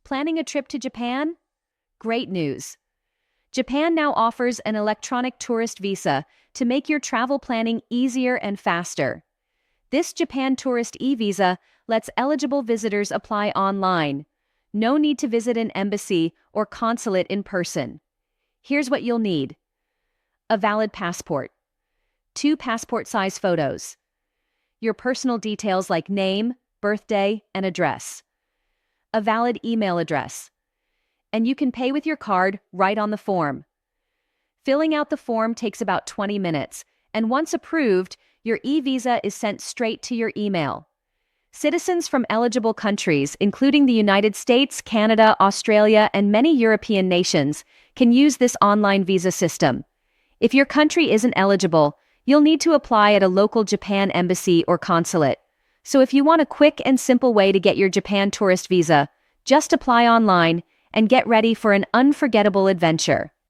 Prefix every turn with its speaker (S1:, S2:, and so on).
S1: Planning a trip to Japan? Great news! Japan now offers an electronic tourist visa to make your travel planning easier and faster. This Japan Tourist e-visa lets eligible visitors apply online. No need to visit an embassy or consulate in person. Here's what you'll need: a valid passport, 2 passport-size photos, your personal details like name, birthday, and address, a valid email address, and you can pay with your card right on the form. Filling out the form takes about 20 minutes, and once approved, your e-visa is sent straight to your email. Citizens from eligible countries, including the United States, Canada, Australia, and many European nations, can use this online visa system. If your country isn't eligible, you'll need to apply at a local Japan embassy or consulate. So if you want a quick and simple way to get your Japan tourist visa, just apply online and get ready for an unforgettable adventure.